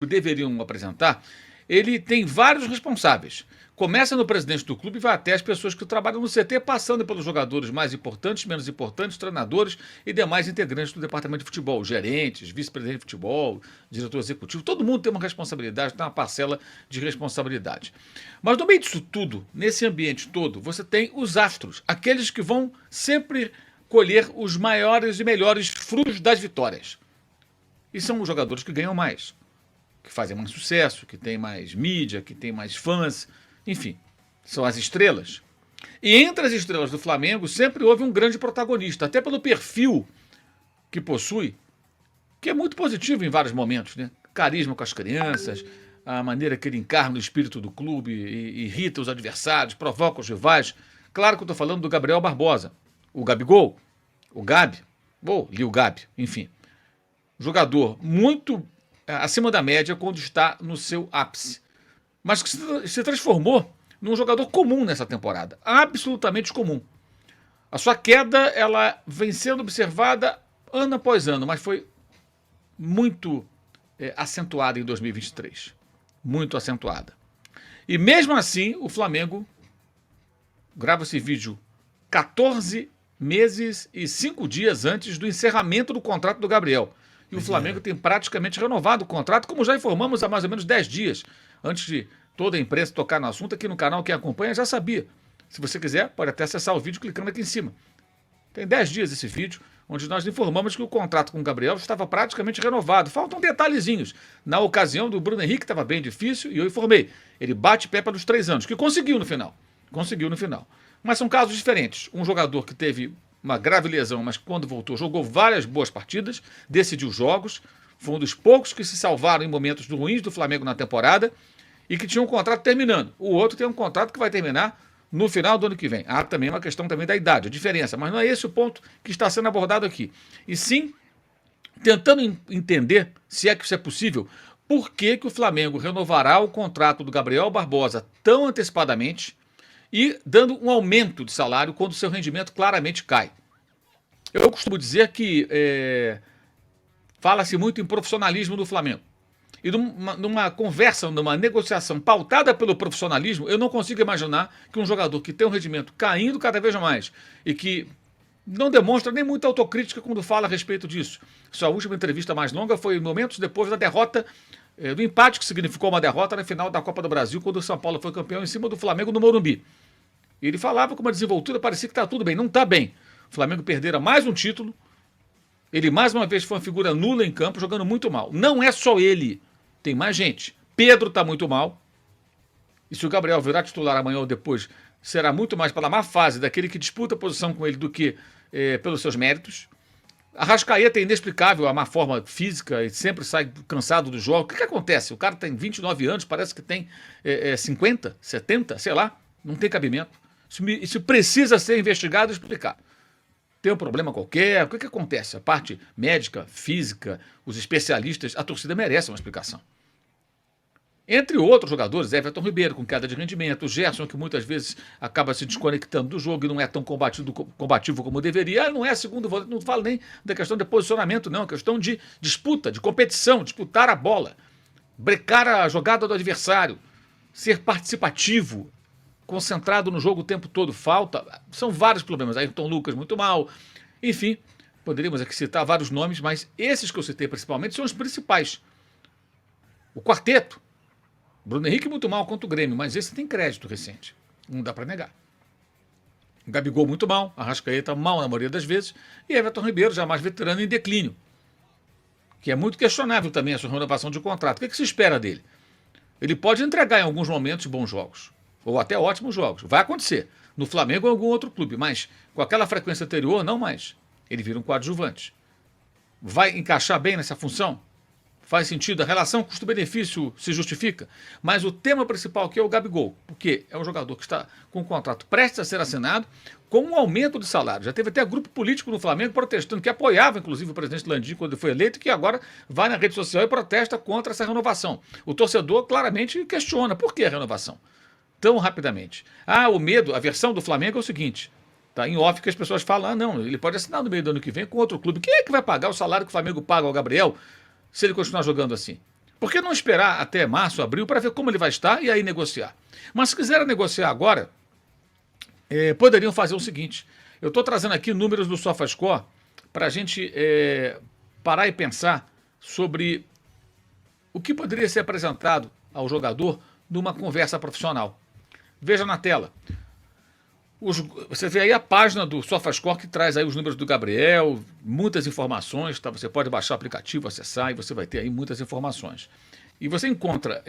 deveriam apresentar, ele tem vários responsáveis. Começa no presidente do clube e vai até as pessoas que trabalham no CT, passando pelos jogadores mais importantes, menos importantes, treinadores e demais integrantes do departamento de futebol, gerentes, vice-presidente de futebol, diretor executivo. Todo mundo tem uma responsabilidade, tem uma parcela de responsabilidade. Mas no meio disso tudo, nesse ambiente todo, você tem os astros, aqueles que vão sempre colher os maiores e melhores frutos das vitórias. E são os jogadores que ganham mais, que fazem mais sucesso, que têm mais mídia, que têm mais fãs, enfim, são as estrelas. E entre as estrelas do Flamengo sempre houve um grande protagonista, até pelo perfil que possui, que é muito positivo em vários momentos, né? Carisma com as crianças, a maneira que ele encarna o espírito do clube, irrita os adversários, provoca os rivais. Claro que eu estou falando do Gabriel Barbosa, o Gabigol, o Gabi, ou Lil Gabi, enfim. Jogador muito acima da média quando está no seu ápice, mas que se transformou num jogador comum nessa temporada, absolutamente comum. A sua queda, ela vem sendo observada ano após ano, mas foi muito acentuada em 2023, muito acentuada. E mesmo assim, o Flamengo grava esse vídeo 14 meses e 5 dias antes do encerramento do contrato do Gabriel. E o Flamengo tem praticamente renovado o contrato, como já informamos há mais ou menos 10 dias. Antes de toda a imprensa tocar no assunto, aqui no canal, quem acompanha já sabia. Se você quiser, pode até acessar o vídeo clicando aqui em cima. Tem 10 dias esse vídeo, onde nós informamos que o contrato com o Gabriel estava praticamente renovado. Faltam detalhezinhos. Na ocasião do Bruno Henrique estava bem difícil e eu informei. Ele bate pé pelos 3 anos, que conseguiu no final. Conseguiu no final. Mas são casos diferentes. Um jogador que teve uma grave lesão, mas quando voltou jogou várias boas partidas, decidiu jogos, foi um dos poucos que se salvaram em momentos ruins do Flamengo na temporada e que tinha um contrato terminando. O outro tem um contrato que vai terminar no final do ano que vem. Há também uma questão também da idade, a diferença, mas não é esse o ponto que está sendo abordado aqui. E sim, tentando entender, se é que isso é possível, por que o Flamengo renovará o contrato do Gabriel Barbosa tão antecipadamente e dando um aumento de salário quando o seu rendimento claramente cai. Eu costumo dizer que fala-se muito em profissionalismo do Flamengo. E numa conversa, numa negociação pautada pelo profissionalismo, eu não consigo imaginar que um jogador que tem um rendimento caindo cada vez mais e que não demonstra nem muita autocrítica quando fala a respeito disso. Sua última entrevista mais longa foi momentos depois da derrota, do empate que significou uma derrota na final da Copa do Brasil, quando o São Paulo foi campeão em cima do Flamengo no Morumbi. E ele falava com uma desenvoltura, parecia que está tudo bem. Não está bem. O Flamengo perdera mais um título. Ele mais uma vez foi uma figura nula em campo, jogando muito mal. Não é só ele. Tem mais gente. Pedro está muito mal. E se o Gabriel virar titular amanhã ou depois, será muito mais pela má fase daquele que disputa a posição com ele do que pelos seus méritos. Arrascaeta é inexplicável a má forma física e sempre sai cansado do jogo. O que acontece? O cara tem 29 anos, parece que tem 50, 70, sei lá. Não tem cabimento. Isso precisa ser investigado e explicado. Tem um problema qualquer? O que acontece? A parte médica, física, os especialistas, a torcida merece uma explicação. Entre outros jogadores, Everton Ribeiro com queda de rendimento, o Gerson, que muitas vezes acaba se desconectando do jogo e não é tão combativo como deveria. Não é segundo volante, não falo nem da questão de posicionamento, não. É questão de disputa, de competição, disputar a bola, brecar a jogada do adversário, ser participativo, concentrado no jogo o tempo todo, falta. São vários problemas. Ayrton Lucas muito mal. Enfim, poderíamos aqui citar vários nomes, mas esses que eu citei principalmente são os principais. O quarteto. Bruno Henrique muito mal contra o Grêmio, mas esse tem crédito recente. Não dá para negar. O Gabigol muito mal, Arrascaeta mal na maioria das vezes, e Everton Ribeiro, já mais veterano, em declínio. Que é muito questionável também a sua renovação de contrato. O que se espera dele? Ele pode entregar em alguns momentos bons jogos, ou até ótimos jogos. Vai acontecer. No Flamengo ou em algum outro clube, mas com aquela frequência anterior, não mais. Ele vira um coadjuvante. Vai encaixar bem nessa função? Faz sentido? A relação custo-benefício se justifica? Mas o tema principal aqui é o Gabigol, porque é um jogador que está com o contrato prestes a ser assinado, com um aumento de salário. Já teve até grupo político no Flamengo protestando, que apoiava inclusive o presidente Landim quando ele foi eleito, e que agora vai na rede social e protesta contra essa renovação. O torcedor claramente questiona por que a renovação tão rapidamente. O medo, a versão do Flamengo é o seguinte, tá em off que as pessoas falam, não, ele pode assinar no meio do ano que vem com outro clube. Quem é que vai pagar o salário que o Flamengo paga ao Gabriel se ele continuar jogando assim? Por que não esperar até março, abril, para ver como ele vai estar e aí negociar? Mas se quiserem negociar agora, poderiam fazer o seguinte. Eu estou trazendo aqui números do SofaScore para a gente parar e pensar sobre o que poderia ser apresentado ao jogador numa conversa profissional. Veja na tela. Você vê aí a página do SofaScore que traz aí os números do Gabriel, muitas informações, tá? Você pode baixar o aplicativo, acessar e você vai ter aí muitas informações. E você encontra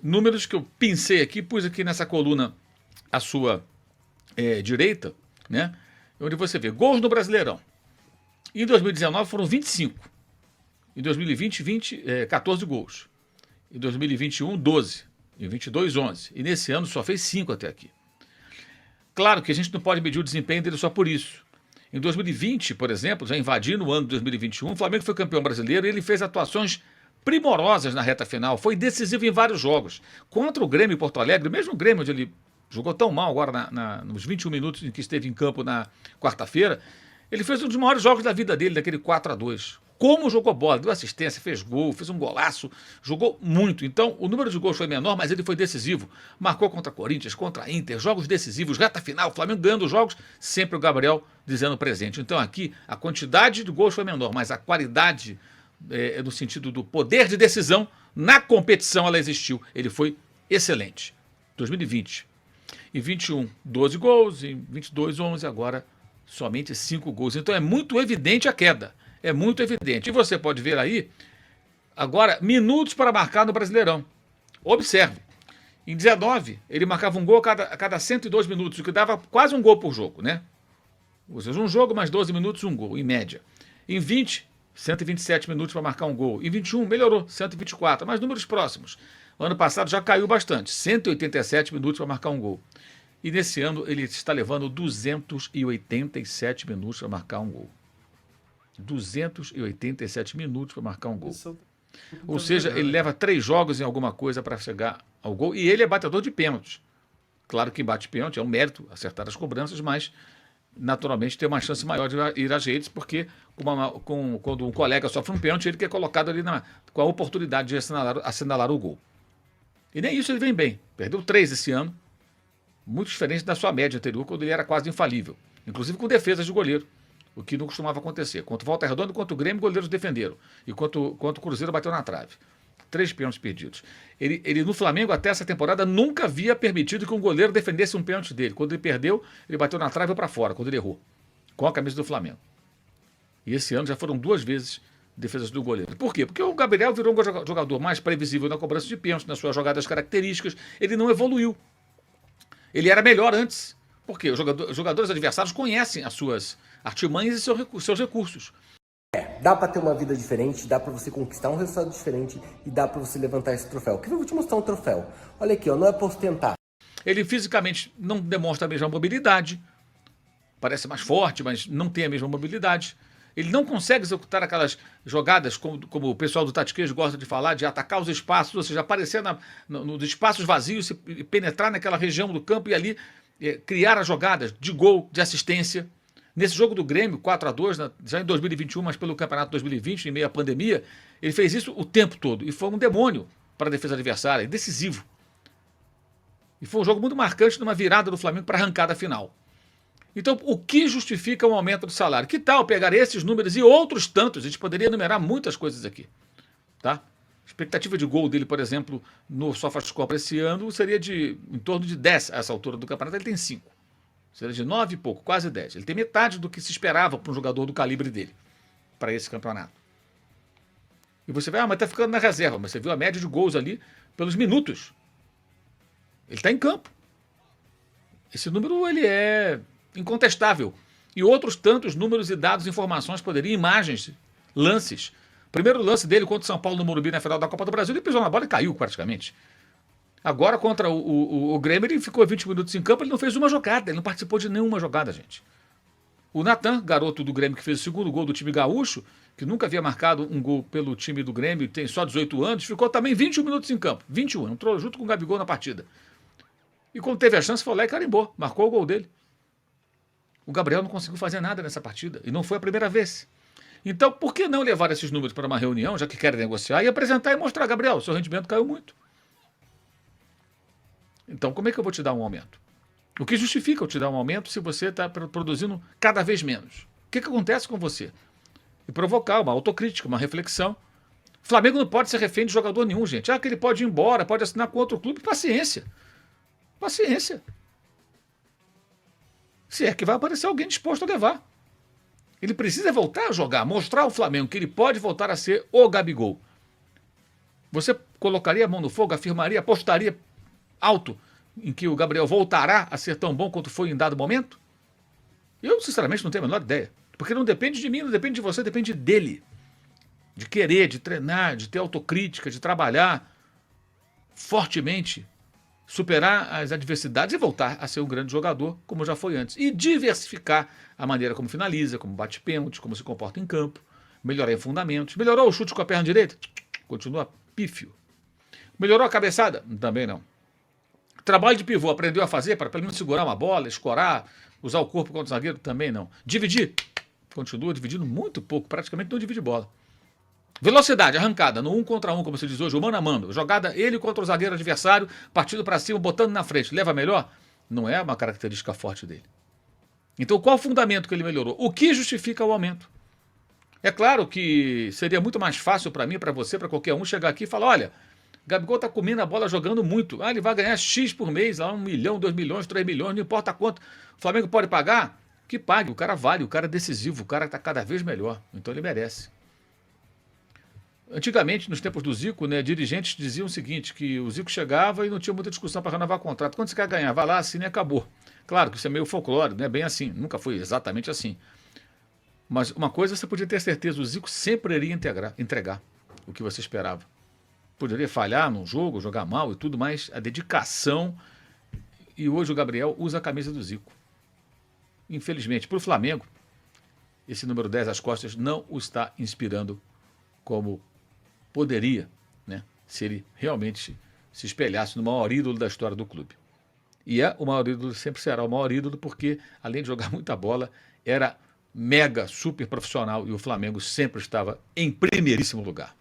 números que eu pincei aqui, pus aqui nessa coluna à sua direita, né? Onde você vê gols no Brasileirão. Em 2019 foram 25. Em 2020, 14 gols. Em 2021, 12. Em 22, 11. E nesse ano só fez 5 até aqui. Claro que a gente não pode medir o desempenho dele só por isso. Em 2020, por exemplo, já invadindo o ano de 2021, o Flamengo foi campeão brasileiro e ele fez atuações primorosas na reta final. Foi decisivo em vários jogos. Contra o Grêmio em Porto Alegre, o mesmo Grêmio onde ele jogou tão mal agora nos 21 minutos em que esteve em campo na quarta-feira, ele fez um dos maiores jogos da vida dele, daquele 4-2. Como jogou bola, deu assistência, fez gol, fez um golaço, jogou muito. Então, o número de gols foi menor, mas ele foi decisivo. Marcou contra Corinthians, contra Inter, jogos decisivos, reta final, o Flamengo ganhando os jogos, sempre o Gabriel dizendo presente. Então, aqui, a quantidade de gols foi menor, mas a qualidade, no sentido do poder de decisão, na competição ela existiu. Ele foi excelente. 2020. Em 21, 12 gols, em 22, 11, agora somente 5 gols. Então, é muito evidente a queda. É muito evidente. E você pode ver aí, agora, minutos para marcar no Brasileirão. Observe. Em 19, ele marcava um gol a cada 102 minutos, o que dava quase um gol por jogo, né? Ou seja, um jogo mais 12 minutos, um gol, em média. Em 20, 127 minutos para marcar um gol. Em 21, melhorou, 124, mas números próximos. O ano passado já caiu bastante, 187 minutos para marcar um gol. E nesse ano ele está levando 287 minutos para marcar um gol. 287 minutos para marcar um gol. Ou seja, ele leva 3 jogos em alguma coisa para chegar ao gol. E ele é batedor de pênaltis. Claro que bate pênalti é um mérito acertar as cobranças, mas naturalmente tem uma chance maior de ir às redes, porque quando um colega sofre um pênalti, ele que é colocado ali com a oportunidade de assinalar o gol. E nem isso ele vem bem. Perdeu 3 esse ano, muito diferente da sua média anterior, quando ele era quase infalível. Inclusive com defesas de goleiro. O que não costumava acontecer. Contra o Volta Redonda e contra o Grêmio, goleiros defenderam. E contra o Cruzeiro bateu na trave. 3 pênaltis perdidos. Ele no Flamengo, até essa temporada, nunca havia permitido que um goleiro defendesse um pênalti dele. Quando ele perdeu, ele bateu na trave ou para fora, quando ele errou. Com a camisa do Flamengo. E esse ano já foram 2 vezes defesas do goleiro. Por quê? Porque o Gabriel virou um jogador mais previsível na cobrança de pênalti, nas suas jogadas características. Ele não evoluiu. Ele era melhor antes. Por quê? Os jogadores adversários conhecem as suas artimanhas e seus recursos. Dá pra ter uma vida diferente, dá pra você conquistar um resultado diferente e dá pra você levantar esse troféu. Quer ver? Eu vou te mostrar um troféu. Olha aqui, ó, não é pra ostentar. Ele fisicamente não demonstra a mesma mobilidade, parece mais forte, mas não tem a mesma mobilidade. Ele não consegue executar aquelas jogadas, como o pessoal do Tatiquês gosta de falar, de atacar os espaços, ou seja, aparecer nos espaços vazios e penetrar naquela região do campo e ali criar as jogadas de gol, de assistência. Nesse jogo do Grêmio, 4-2, já em 2021, mas pelo Campeonato 2020, em meio à pandemia, ele fez isso o tempo todo. E foi um demônio para a defesa adversária, decisivo. E foi um jogo muito marcante numa virada do Flamengo para a arrancada final. Então, o que justifica um aumento do salário? Que tal pegar esses números e outros tantos? A gente poderia enumerar muitas coisas aqui. Tá? A expectativa de gol dele, por exemplo, no SofaScore para esse ano seria em torno de 10 a essa altura do campeonato. Ele tem 5. Seria de 9 e pouco, quase 10. Ele tem metade do que se esperava para um jogador do calibre dele, para esse campeonato. E você vai, mas está ficando na reserva. Mas você viu a média de gols ali pelos minutos. Ele está em campo. Esse número ele é incontestável. E outros tantos números e dados, informações, poderiam, imagens, lances. Primeiro lance dele contra o São Paulo no Morumbi na final da Copa do Brasil, ele pisou na bola e caiu praticamente. Agora, contra o Grêmio, ele ficou 20 minutos em campo, ele não fez uma jogada, ele não participou de nenhuma jogada, gente. O Natan, garoto do Grêmio, que fez o segundo gol do time gaúcho, que nunca havia marcado um gol pelo time do Grêmio, tem só 18 anos, ficou também 21 minutos em campo. 21, entrou junto com o Gabigol na partida. E quando teve a chance, foi lá e carimbou, marcou o gol dele. O Gabriel não conseguiu fazer nada nessa partida, e não foi a primeira vez. Então, por que não levar esses números para uma reunião, já que querem negociar, e apresentar e mostrar, Gabriel, seu rendimento caiu muito. Então, como é que eu vou te dar um aumento? O que justifica eu te dar um aumento se você está produzindo cada vez menos? O que acontece com você? E provocar uma autocrítica, uma reflexão. O Flamengo não pode ser refém de jogador nenhum, gente. Que ele pode ir embora, pode assinar com outro clube. Paciência. Paciência. Se é que vai aparecer alguém disposto a levar. Ele precisa voltar a jogar, mostrar ao Flamengo que ele pode voltar a ser o Gabigol. Você colocaria a mão no fogo, afirmaria, apostaria alto em que o Gabriel voltará a ser tão bom quanto foi em dado momento? Eu, sinceramente, não tenho a menor ideia. Porque não depende de mim, não depende de você, depende dele. De querer, de treinar, de ter autocrítica, de trabalhar fortemente, superar as adversidades e voltar a ser um grande jogador, como já foi antes. E diversificar a maneira como finaliza, como bate pênalti, como se comporta em campo, melhorar em fundamentos. Melhorou o chute com a perna direita? Continua pífio. Melhorou a cabeçada? Também não. Trabalho de pivô, aprendeu a fazer para pelo menos segurar uma bola, escorar, usar o corpo contra o zagueiro? Também não. Dividir? Continua dividindo muito pouco, praticamente não divide bola. Velocidade, arrancada, no 1 contra 1, como se diz hoje, o mano a mano. Jogada ele contra o zagueiro adversário, partindo para cima, botando na frente. Leva melhor? Não é uma característica forte dele. Então qual o fundamento que ele melhorou? O que justifica o aumento? É claro que seria muito mais fácil para mim, para você, para qualquer um chegar aqui e falar, olha, Gabigol está comendo a bola jogando muito. Ele vai ganhar X por mês, 1 milhão, 2 milhões, 3 milhões, não importa quanto. O Flamengo pode pagar? Que pague, o cara vale, o cara é decisivo, o cara está cada vez melhor. Então ele merece. Antigamente, nos tempos do Zico, né, dirigentes diziam o seguinte, que o Zico chegava e não tinha muita discussão para renovar contrato. Quando você quer ganhar, vai lá, assina e acabou. Claro que isso é meio folclore, não é bem assim, nunca foi exatamente assim. Mas uma coisa você podia ter certeza, o Zico sempre iria entregar o que você esperava. Poderia falhar num jogo, jogar mal e tudo, mas a dedicação... E hoje o Gabriel usa a camisa do Zico. Infelizmente, para o Flamengo, esse número 10 às costas não o está inspirando como poderia, né, se ele realmente se espelhasse no maior ídolo da história do clube. E o maior ídolo, sempre será o maior ídolo, porque, além de jogar muita bola, era mega, super profissional e o Flamengo sempre estava em primeiríssimo lugar.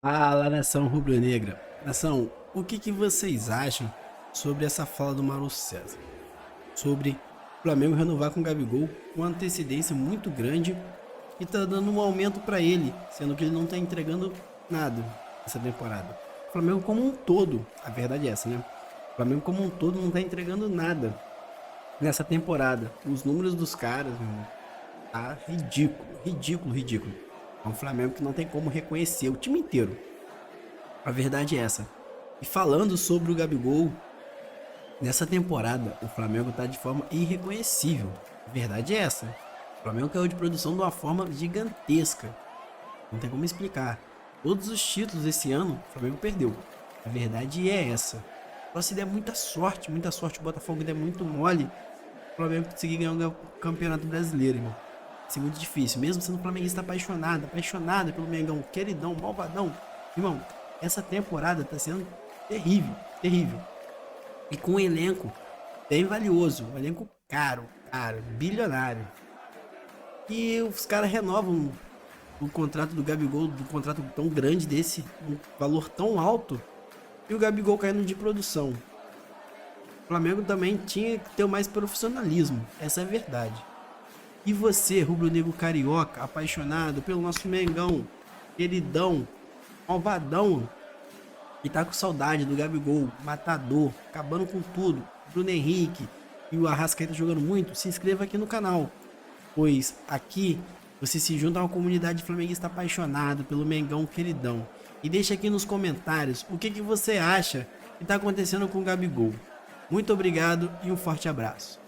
Fala, nação rubro-negra. Nação, o que vocês acham sobre essa fala do Mauro César? Sobre o Flamengo renovar com o Gabigol com antecedência muito grande e tá dando um aumento para ele, sendo que ele não tá entregando nada essa temporada. O Flamengo como um todo, a verdade é essa, né? O Flamengo como um todo não tá entregando nada nessa temporada. Os números dos caras, meu irmão, tá ridículo. É um Flamengo que não tem como reconhecer o time inteiro. A verdade é essa. E falando sobre o Gabigol, nessa temporada o Flamengo tá de forma irreconhecível. A verdade é essa. O Flamengo caiu de produção de uma forma gigantesca. Não tem como explicar. Todos os títulos esse ano o Flamengo perdeu. A verdade é essa. Só se der muita sorte, o Botafogo der muito mole, o Flamengo conseguir ganhar o Campeonato Brasileiro, irmão. Vai ser muito difícil. Mesmo sendo flamenguista apaixonado pelo Mengão, queridão, malvadão. Irmão, essa temporada tá sendo terrível. E com um elenco bem valioso, um elenco caro, bilionário. E os caras renovam o contrato do Gabigol, um contrato tão grande desse, um valor tão alto, e o Gabigol caindo de produção. O Flamengo também tinha que ter mais profissionalismo, essa é a verdade. E você, rubro-negro carioca, apaixonado pelo nosso Mengão, queridão, malvadão, e tá com saudade do Gabigol, matador, acabando com tudo, Bruno Henrique e o Arrascaeta jogando muito, se inscreva aqui no canal, pois aqui você se junta a uma comunidade flamenguista apaixonado pelo Mengão queridão. E deixa aqui nos comentários o que você acha que tá acontecendo com o Gabigol. Muito obrigado e um forte abraço.